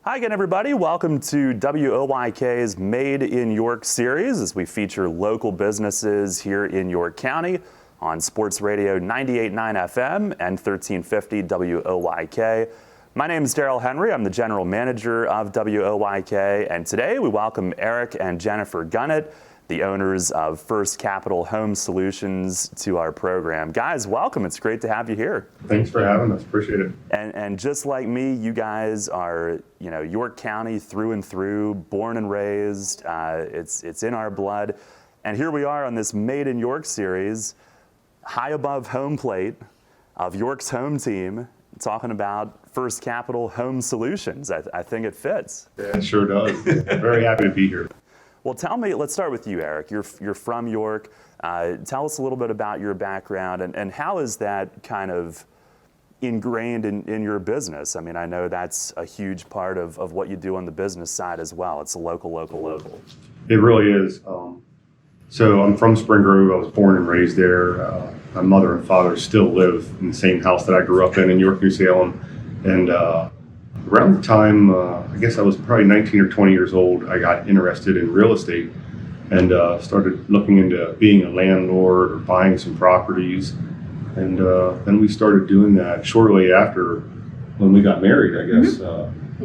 Hi again, everybody. Welcome to WOYK's Made in York series as we feature local businesses here in York County on Sports Radio 98.9 FM and 1350 WOYK. My name is Daryl Henry. I'm the general manager of WOYK, and today we welcome Eric and Jennifer Gunnett, the owners of First Capital Home Solutions, to our program. Guys, welcome. It's great to have you here. Thanks for having us. Appreciate it. And just like me, you guys are, York County through and through, born and raised. It's in our blood. And here we are on this Made in York series, high above home plate of York's home team, talking about First Capital Home Solutions. I think it fits. Yeah, it sure does. Very happy to be here. Well, tell me, let's start with you, Eric. You're from York. Tell us a little bit about your background and how is that kind of ingrained in your business? I mean, I know that's a huge part of what you do on the business side as well. It's a local. It really is. So I'm from Spring Grove. I was born and raised there. My mother and father still live in the same house that I grew up in York, New Salem. And around the time, I guess I was probably 19 or 20 years old, I got interested in real estate and started looking into being a landlord or buying some properties. And then we started doing that shortly after when we got married, I guess.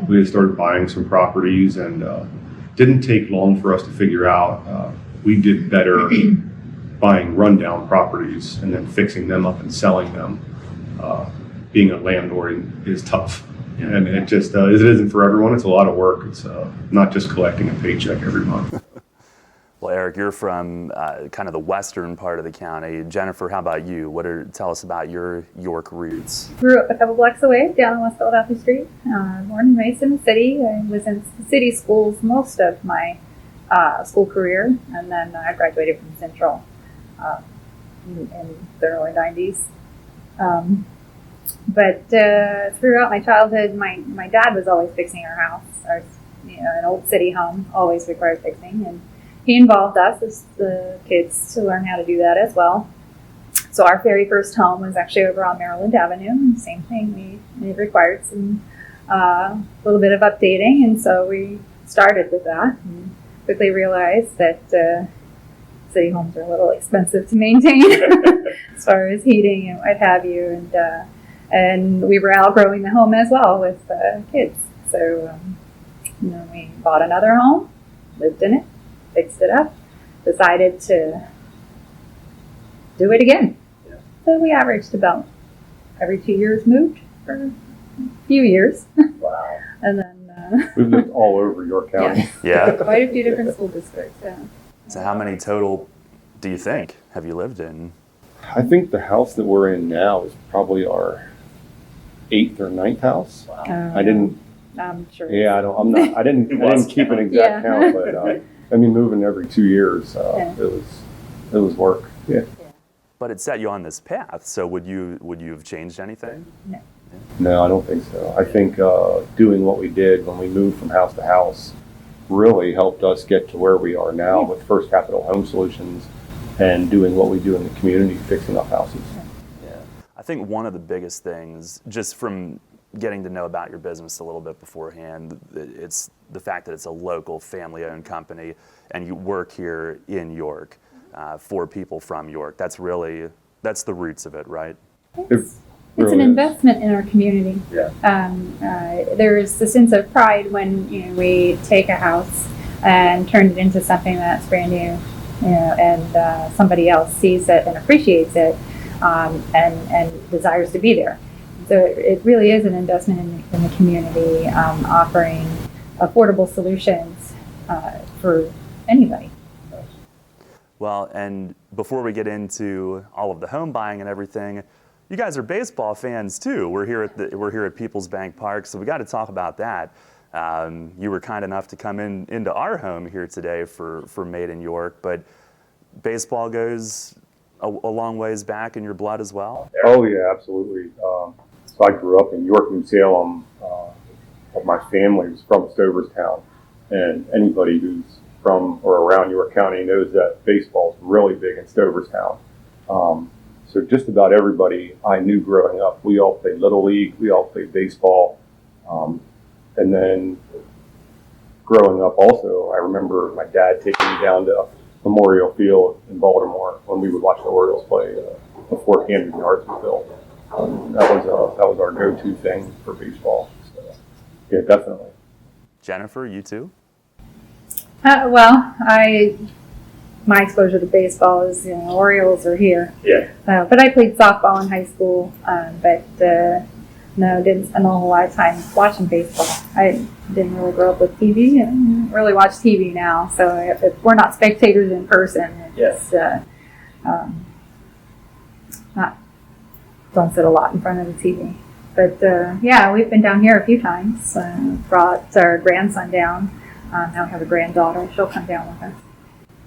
We started buying some properties and didn't take long for us to figure out we did better buying rundown properties and then fixing them up and selling them. Being a landlord is tough. And it just it isn't for everyone. It's a lot of work. It's not just collecting a paycheck every month. Well, Eric, you're from kind of the western part of the county. Jennifer, how about you? Tell us about your York roots. Grew up a couple blocks away down on West Philadelphia Street. Born and raised in the city. I was in city schools most of my school career, and then I graduated from Central in the early 90s. But throughout my childhood, my dad was always fixing our house. An old city home always required fixing, and he involved us as the kids to learn how to do that as well. So our very first home was actually over on Maryland Avenue. Same thing, it required some little bit of updating, and so we started with that and quickly realized that city homes are a little expensive to maintain as far as heating and what have you, and we were outgrowing the home as well with kids. So we bought another home, lived in it, fixed it up, decided to do it again. Yeah. So we averaged about every 2 years moved for a few years. Wow. And then we've lived all over York County. Yeah. Quite a few different school districts. Yeah. So how many total do you think have you lived in? I think the house that we're in now is probably our 8th or 9th house. Wow. I didn't. I'm sure. Yeah, I didn't keep an exact count, but moving every 2 years, it was work. Yeah. But it set you on this path. So would you have changed anything? No. No, I don't think so. I think doing what we did when we moved from house to house really helped us get to where we are now with First Capital Home Solutions and doing what we do in the community, fixing up houses. Yeah. I think one of the biggest things, just from getting to know about your business a little bit beforehand, it's the fact that it's a local family-owned company and you work here in York for people from York. That's the roots of it, right? It's an investment in our community. Yeah. There's a sense of pride when we take a house and turn it into something that's brand new, and somebody else sees it and appreciates it, and desires to be there. So it really is an investment in the community, offering affordable solutions for anybody. Well, and before we get into all of the home buying and everything, you guys are baseball fans too. We're here at Peoples Bank Park, so we got to talk about that. You were kind enough to come into our home here today for Made in York, but baseball goes a long ways back in your blood as well. Oh yeah, absolutely. So I grew up in York, New Salem. My family was from Stoverstown, and anybody who's from or around York County knows that baseball is really big in Stoverstown. So just about everybody I knew growing up, we all played Little League, we all played baseball. And then growing up also, I remember my dad taking me down to Memorial Field in Baltimore when we would watch the Orioles play before Camden Yards was built. That was our go-to thing for baseball. So, yeah, definitely. Jennifer, you too? Well, my exposure to baseball is, Orioles are here. Yeah. But I played softball in high school, but no, didn't spend a whole lot of time watching baseball. I didn't really grow up with TV and really watch TV now. So if we're not spectators in person, it's don't sit a lot in front of the TV. But yeah, we've been down here a few times. Brought our grandson down. Now we have a granddaughter. She'll come down with us.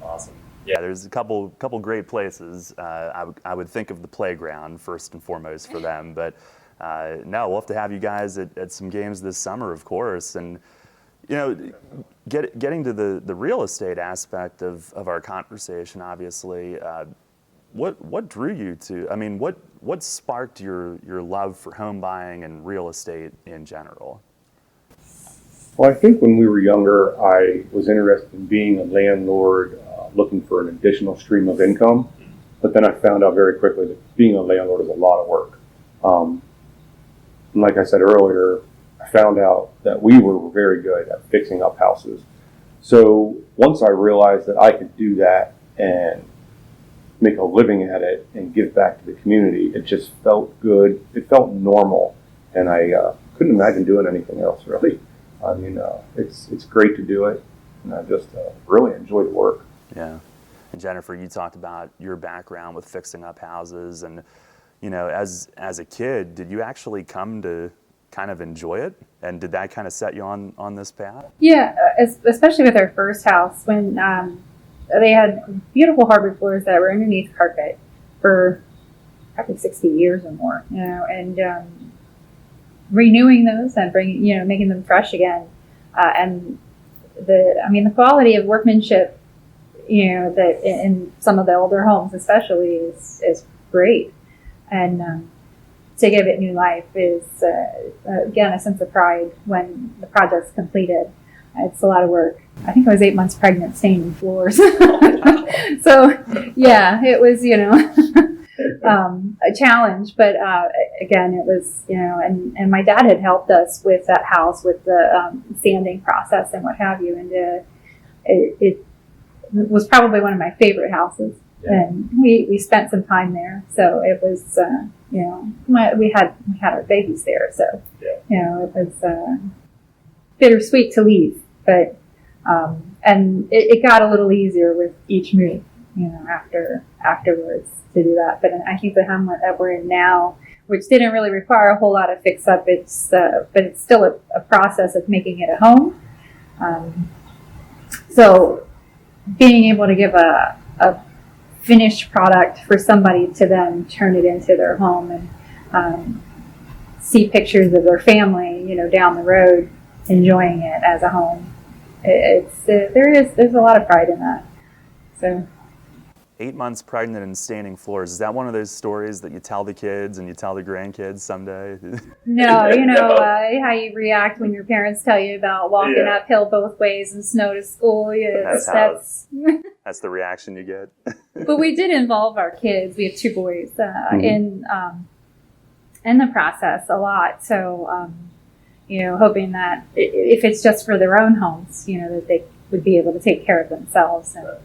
Awesome. Yeah, there's a couple great places. I would think of the playground first and foremost for them, but no, we'll have to have you guys at some games this summer, of course. And getting to the real estate aspect of our conversation, obviously, what drew you to? I mean, what sparked your love for home buying and real estate in general? Well, I think when we were younger, I was interested in being a landlord, looking for an additional stream of income. But then I found out very quickly that being a landlord is a lot of work. And like I said earlier, I found out that we were very good at fixing up houses. So once I realized that I could do that and make a living at it and give back to the community, it just felt good. It felt normal. And I couldn't imagine doing anything else, really. I mean, it's great to do it, and I just really enjoy the work. Yeah. And Jennifer, you talked about your background with fixing up houses, and as a kid, did you actually come to kind of enjoy it? And did that kind of set you on this path? Yeah, especially with our first house, when they had beautiful hardwood floors that were underneath carpet for probably 60 years or more, and renewing those and making them fresh again, and the quality of workmanship, that in some of the older homes especially is great, and to give it new life is again a sense of pride when the project's completed. It's a lot of work. I think I was 8 months pregnant staining floors, so yeah, it was a challenge, but again, it was, and my dad had helped us with that house, with the sanding process and what have you, and it was probably one of my favorite houses, and we spent some time there, so it was, we had our babies there, so it was bittersweet to leave, but and it got a little easier with each move, afterwards, to do that. But I think the hamlet that we're in now, which didn't really require a whole lot of fix up, but it's still a process of making it a home. So being able to give a finished product for somebody to then turn it into their home and see pictures of their family, down the road, enjoying it as a home. There's a lot of pride in that. So. 8 months pregnant and staining floors. Is that one of those stories that you tell the kids and you tell the grandkids someday? No, how you react when your parents tell you about walking uphill both ways in snow to school. That's the reaction you get. But we did involve our kids. We have 2 boys in the process a lot. So, hoping that if it's just for their own homes, that they would be able to take care of themselves and,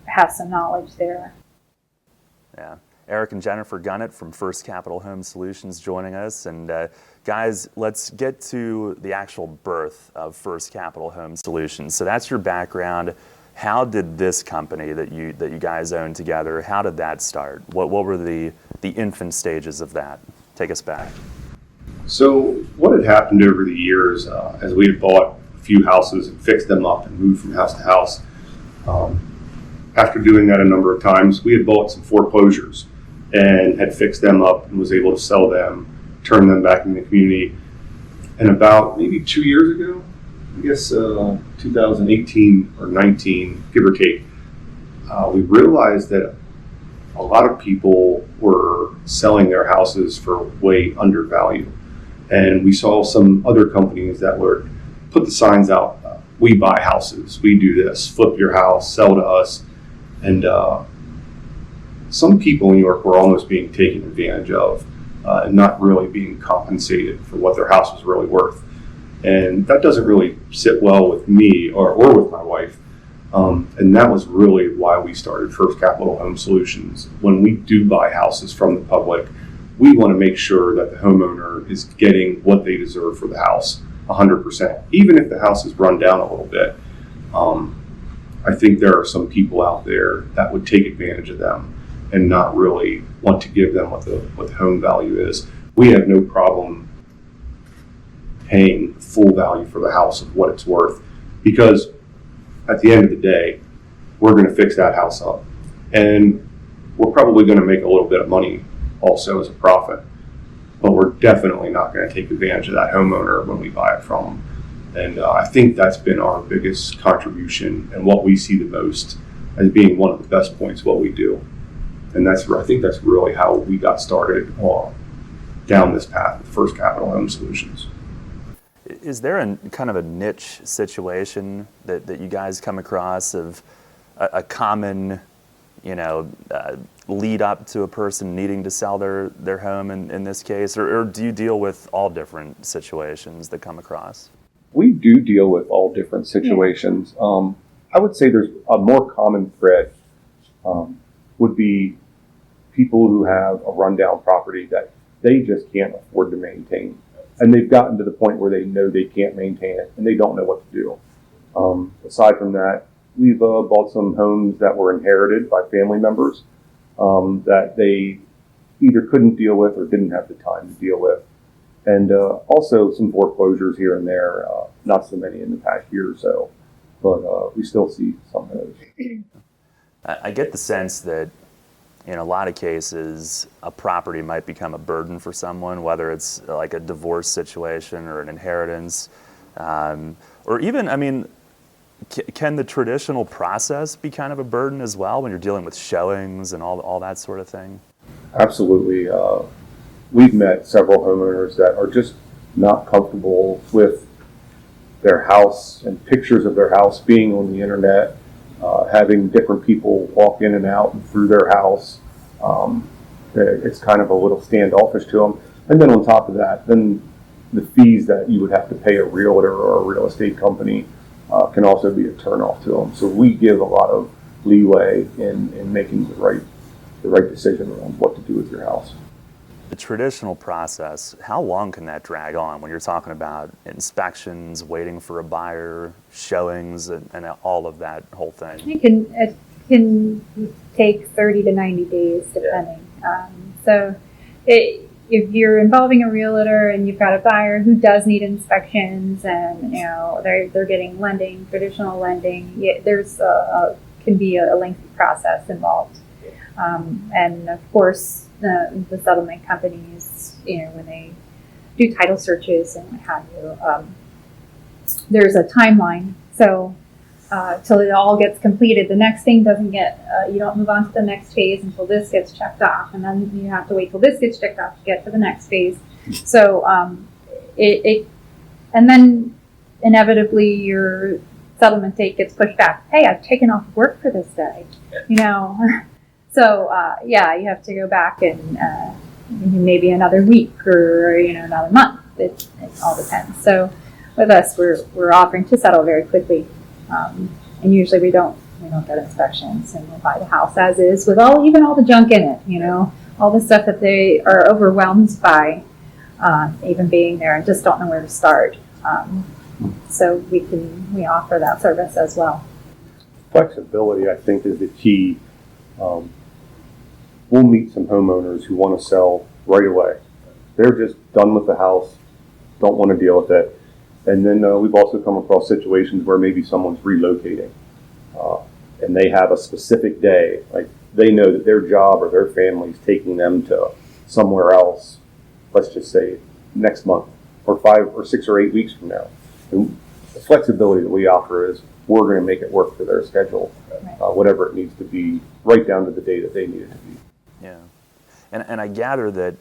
have some knowledge there. Yeah. Eric and Jennifer Gunnett from First Capital Home Solutions joining us. And guys, let's get to the actual birth of First Capital Home Solutions. So that's your background. How did this company that you guys own together, how did that start? What were the infant stages of that? Take us back. So what had happened over the years, as we had bought a few houses and fixed them up and moved from house to house, after doing that a number of times, we had bought some foreclosures and had fixed them up and was able to sell them, turn them back in the community. And about maybe 2 years ago, I guess 2018 or 19, give or take, we realized that a lot of people were selling their houses for way under value. And we saw some other companies that were put the signs out. We buy houses. We do this. Flip your house. Sell to us. And some people in New York were almost being taken advantage of and not really being compensated for what their house was really worth. And that doesn't really sit well with me or with my wife. And that was really why we started First Capital Home Solutions. When we do buy houses from the public, we want to make sure that the homeowner is getting what they deserve for the house, 100%. Even if the house is run down a little bit, I think there are some people out there that would take advantage of them and not really want to give them what the home value is. We have no problem paying full value for the house of what it's worth, because at the end of the day, we're going to fix that house up, and we're probably going to make a little bit of money also as a profit, but we're definitely not going to take advantage of that homeowner when we buy it from them. And I think that's been our biggest contribution and what we see the most as being one of the best points of what we do. And I think that's really how we got started down this path with First Capital Home Solutions. Is there a kind of a niche situation that you guys come across of a common, lead up to a person needing to sell their home in this case, or do you deal with all different situations that come across? We do deal with all different situations. I would say there's a more common thread would be people who have a rundown property that they just can't afford to maintain. And they've gotten to the point where they know they can't maintain it and they don't know what to do. Aside from that, we've bought some homes that were inherited by family members that they either couldn't deal with or didn't have the time to deal with. And also some foreclosures here and there, not so many in the past year or so, but we still see some of those. I get the sense that in a lot of cases, a property might become a burden for someone, whether it's like a divorce situation or an inheritance, or even, can the traditional process be kind of a burden as well when you're dealing with showings and all that sort of thing? Absolutely. We've met several homeowners that are just not comfortable with their house and pictures of their house being on the internet, having different people walk in and out and through their house. It's kind of a little standoffish to them. And then on top of that, then the fees that you would have to pay a realtor or a real estate company can also be a turnoff to them. So we give a lot of leeway in making the right decision on what to do with your house. The traditional process, how long can that drag on when you're talking about inspections, waiting for a buyer, showings, and all of that whole thing? It can take 30 to 90 days, depending. If you're involving a realtor and you've got a buyer who does need inspections and they're getting lending, traditional lending, there's can be a lengthy process involved. And of course, the settlement companies, when they do title searches and what have you, there's a timeline. So till it all gets completed, the next thing doesn't get, you don't move on to the next phase until this gets checked off. And then you have to wait till this gets checked off to get to the next phase. So and then inevitably your settlement date gets pushed back. Hey, I've taken off work for this day, So, you have to go back and maybe another week or, another month. It all depends. So with us, we're offering to settle very quickly. And usually we don't get inspections, and we'll buy the house as is with even all the junk in it, all the stuff that they are overwhelmed by even being there and just don't know where to start. So we offer that service as well. Flexibility, I think, is the key. We'll meet some homeowners who want to sell right away. They're just done with the house, don't want to deal with it. And then we've also come across situations where maybe someone's relocating and they have a specific day, like they know that their job or their family's taking them to somewhere else, let's just say next month or 5 or 6 or 8 weeks from now. And the flexibility that we offer is we're going to make it work for their schedule, whatever it needs to be, right down to the day that they need it to be. Yeah, and I gather that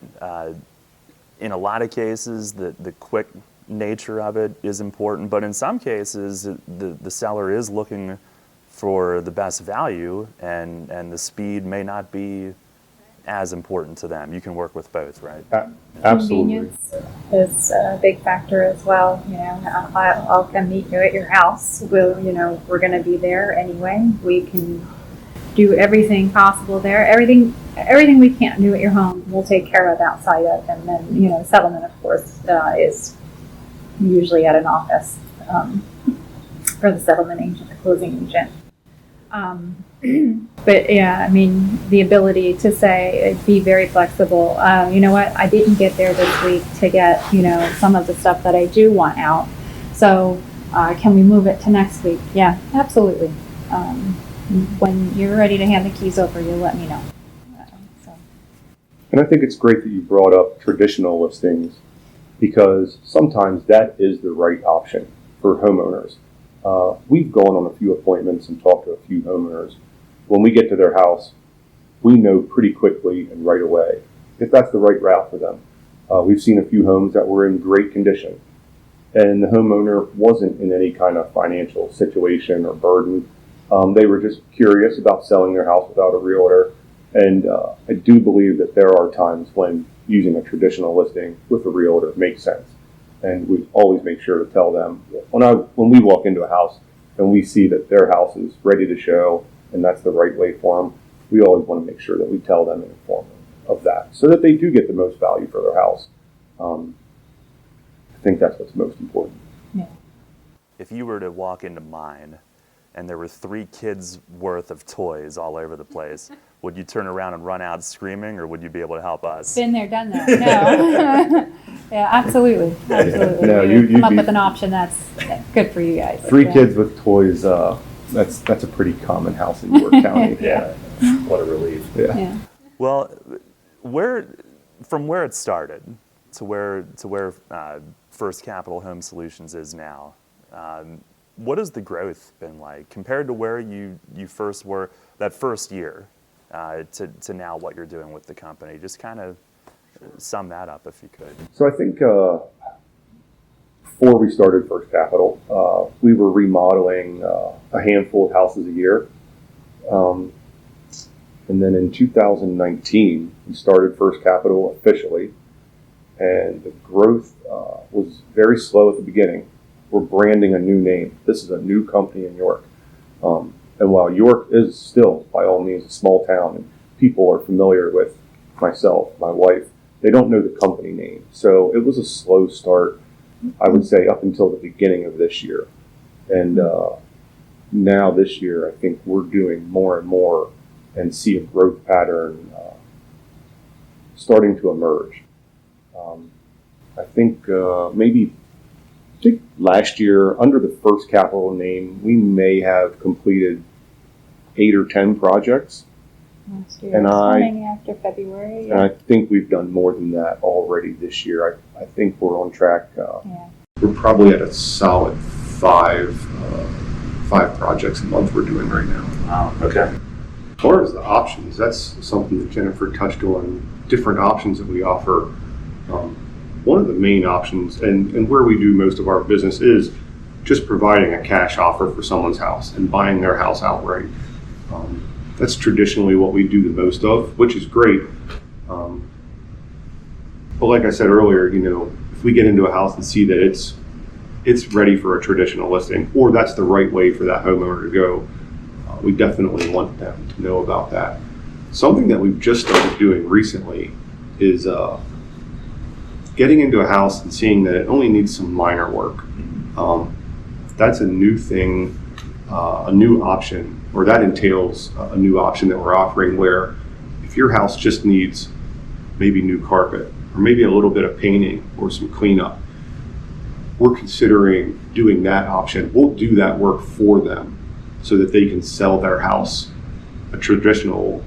in a lot of cases, the quick, nature of it is important, but in some cases, the seller is looking for the best value, and the speed may not be as important to them. You can work with both, right? Absolutely. Convenience is a big factor as well. You know, I'll come meet you at your house. We're going to be there anyway. We can do everything possible there. Everything we can't do at your home, we'll take care of outside of. And then, settlement, of course, is usually at an office for the settlement agent, the closing agent. But yeah, I mean, the ability to say, be very flexible. You know what? I didn't get there this week to get, some of the stuff that I do want out. So can we move it to next week? Yeah, absolutely. When you're ready to hand the keys over, you'll let me know. And I think it's great that you brought up traditional listings, because sometimes that is the right option for homeowners. We've gone on a few appointments and talked to a few homeowners. When we get to their house, we know pretty quickly and right away if that's the right route for them. We've seen a few homes that were in great condition, and the homeowner wasn't in any kind of financial situation or burden. They were just curious about selling their house without a realtor. And I do believe that there are times when using a traditional listing with a realtor makes sense. And we always make sure to tell them when we walk into a house and we see that their house is ready to show and that's the right way for them, we always want to make sure that we tell them and inform them of that so that they do get the most value for their house. I think that's what's most important. Yeah. If you were to walk into mine and there were 3 kids worth of toys all over the place, would you turn around and run out screaming, or would you be able to help us? Been there, done that. No. Yeah, absolutely. No, We you'd come up be- with an option that's good for you guys. 3 Yeah. kids with toys, that's a pretty common house in York County. Yeah, what a relief. Yeah. Yeah. Well, from where it started to where First Capital Home Solutions is now, what has the growth been like compared to where you first were that first year to now what you're doing with the company? Just kind of sum that up if you could. So I think before we started First Capital, we were remodeling a handful of houses a year. And then in 2019, we started First Capital officially. And the growth was very slow at the beginning. We're branding a new name. This is a new company in York. And while York is still, by all means, a small town, and people are familiar with myself, my wife, they don't know the company name. So it was a slow start, I would say, up until the beginning of this year. And now this year, I think we're doing more and more and see a growth pattern starting to emerge. I think last year, under the First Capital name, we may have completed 8 or 10 projects. Last year, And starting after February. And I think we've done more than that already this year. I think we're on track. Yeah. We're probably at a solid 5 projects a month we're doing right now. Wow. Okay. As far as the options, that's something that Jennifer touched on, different options that we offer. One of the main options, and where we do most of our business, is just providing a cash offer for someone's house and buying their house outright. That's traditionally what we do the most of, which is great. But like I said earlier, if we get into a house and see that it's ready for a traditional listing, or that's the right way for that homeowner to go, we definitely want them to know about that. Something that we've just started doing recently is getting into a house and seeing that it only needs some minor work. That's a new thing, a new option, or that entails a new option that we're offering, where if your house just needs maybe new carpet or maybe a little bit of painting or some cleanup, we're considering doing that option. We'll do that work for them so that they can sell their house the traditional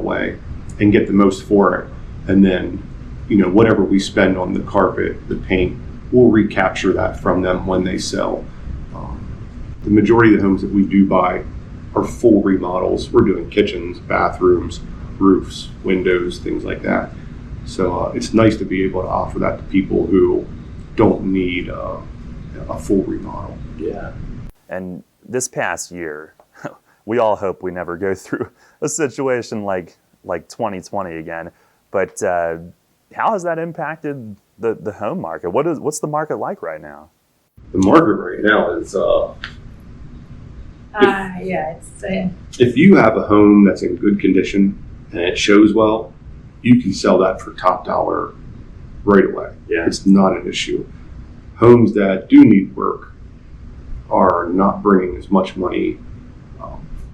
way and get the most for it. And then, whatever we spend on the carpet, the paint, we'll recapture that from them when they sell. The majority of the homes that we do buy are full remodels. We're doing kitchens, bathrooms, roofs, windows, things like that. So it's nice to be able to offer that to people who don't need a full remodel. Yeah. And this past year, we all hope we never go through a situation like 2020 again. But how has that impacted the home market? What's the market like right now? The market right now is if you have a home that's in good condition and it shows well, you can sell that for top dollar right away. Yeah. It's not an issue. Homes that do need work are not bringing as much money,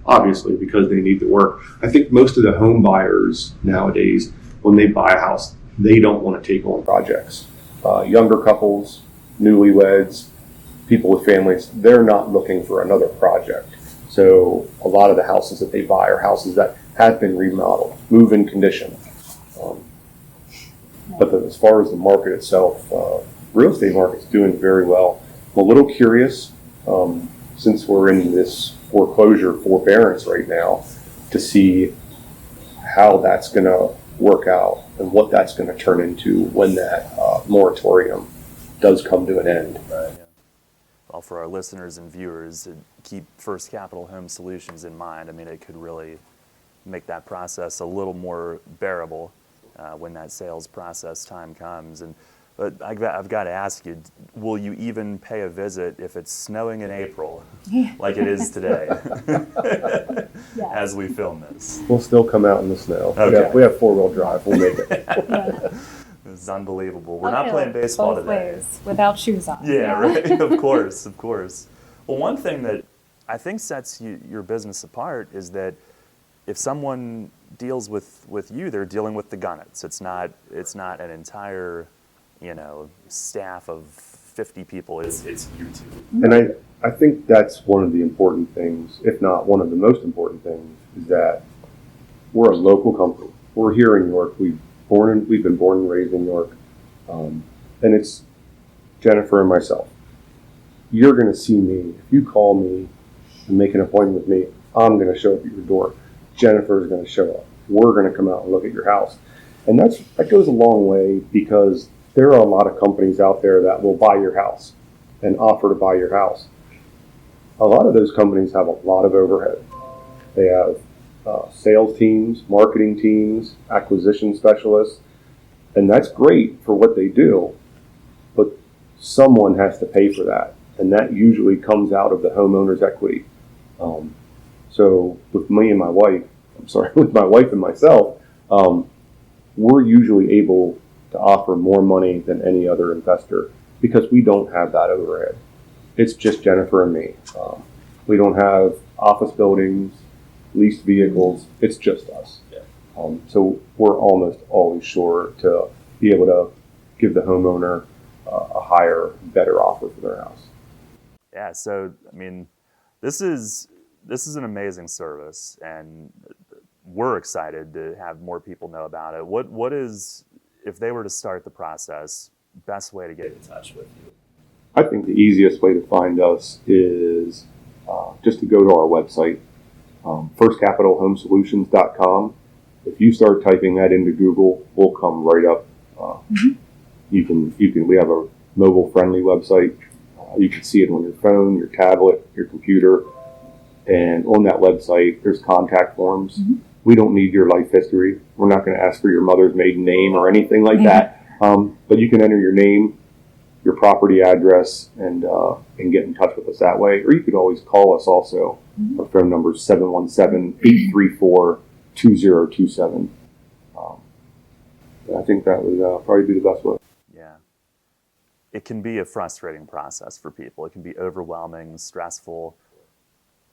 obviously, because they need the work. I think most of the home buyers nowadays, when they buy a house, they don't want to take on projects. Younger couples, newlyweds, people with families, they're not looking for another project. So a lot of the houses that they buy are houses that have been remodeled, move-in condition. But as far as the market itself, real estate market's doing very well. I'm a little curious, since we're in this foreclosure forbearance right now, to see how that's going to work out and what that's going to turn into when that moratorium does come to an end. Right. Yeah. Well, for our listeners and viewers, keep First Capital Home Solutions in mind. I mean, it could really make that process a little more bearable when that sales process time comes. But I've got to ask you, will you even pay a visit if it's snowing in April, like it is today, as we film this? We'll still come out in the snow. Okay. We have four-wheel drive. We'll make it. It's unbelievable. We're not playing baseball both today. ways, without shoes on. Yeah, right. Of course, of course. Well, one thing that I think sets your business apart is that if someone deals with you, they're dealing with the Gunnets. It's not an entire, staff of 50 people. It's you two. And I think that's one of the important things, if not one of the most important things, is that we're a local company. We're here in York. We've been born and raised in York. And it's Jennifer and myself. You're going to see me. If you call me and make an appointment with me, I'm going to show up at your door. Jennifer's going to show up. We're going to come out and look at your house. And that goes a long way, because there are a lot of companies out there that will buy your house and offer to buy your house. A lot of those companies have a lot of overhead. They have sales teams, marketing teams, acquisition specialists, and that's great for what they do, but someone has to pay for that, and that usually comes out of the homeowner's equity. So with me and my wife, with my wife and myself, we're usually able to offer more money than any other investor because we don't have that overhead. It's just Jennifer and me. We don't have office buildings, leased vehicles. It's just us. Yeah. So we're almost always sure to be able to give the homeowner a higher, better offer for their house. Yeah. So I mean, this is an amazing service, and we're excited to have more people know about it. What is, if they were to start the process, best way to get in touch with you? I think the easiest way to find us is just to go to our website, firstcapitalhomesolutions.com. If you start typing that into Google, we'll come right up. We have a mobile-friendly website. You can see it on your phone, your tablet, your computer. And on that website, there's contact forms. Mm-hmm. We don't need your life history. We're not going to ask for your mother's maiden name or anything like that. But you can enter your name, your property address, and get in touch with us that way. Or you could always call us also. Mm-hmm. Our phone number is 717-834-2027. I think that would probably be the best way. Yeah. It can be a frustrating process for people. It can be overwhelming, stressful.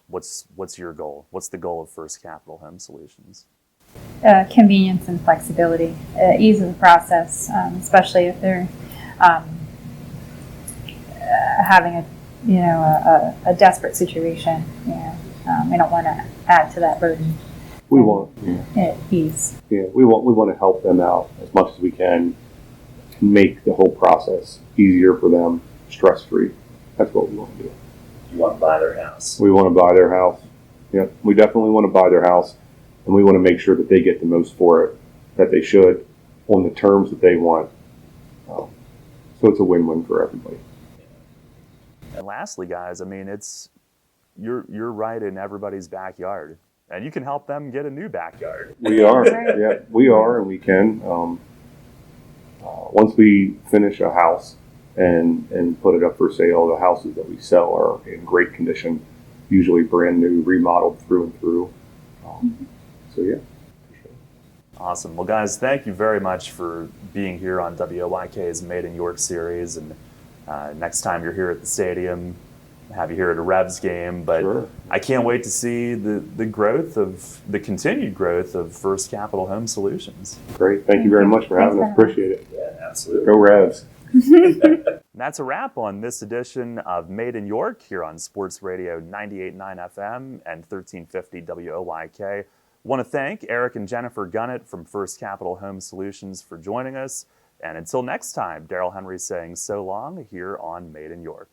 What's your goal? What's the goal of First Capital Home Solutions? Convenience and flexibility, ease of the process, especially if they're having a desperate situation. We don't want to add to that burden. We want Ease. Yeah, we want to help them out as much as we can, make the whole process easier for them, stress-free. That's what we want to do. You want to buy their house. We want to buy their house. Yeah, we definitely want to buy their house, and we want to make sure that they get the most for it, that they should, on the terms that they want. So So it's a win-win for everybody. And lastly, guys, I mean, you're right in everybody's backyard, and you can help them get a new backyard. We are, Right. yeah, we are, and we can. Once we finish a house and put it up for sale, the houses that we sell are in great condition, usually brand new, remodeled through and through. So yeah, for sure. Awesome. Well, guys, thank you very much for being here on WOYK's Made in York series. And next time you're here at the stadium, have you here at a Revs game. But Sure. I can't wait to see the continued growth of First Capital Home Solutions. Great. Thank you very much for having us. Thanks for having Appreciate it. Yeah, absolutely. Go Revs. And that's a wrap on this edition of Made in York here on Sports Radio 98.9 FM and 1350 WOYK. Want to thank Eric and Jennifer Gunnett from First Capital Home Solutions for joining us. And until next time, Daryl Henry saying so long here on Made in York.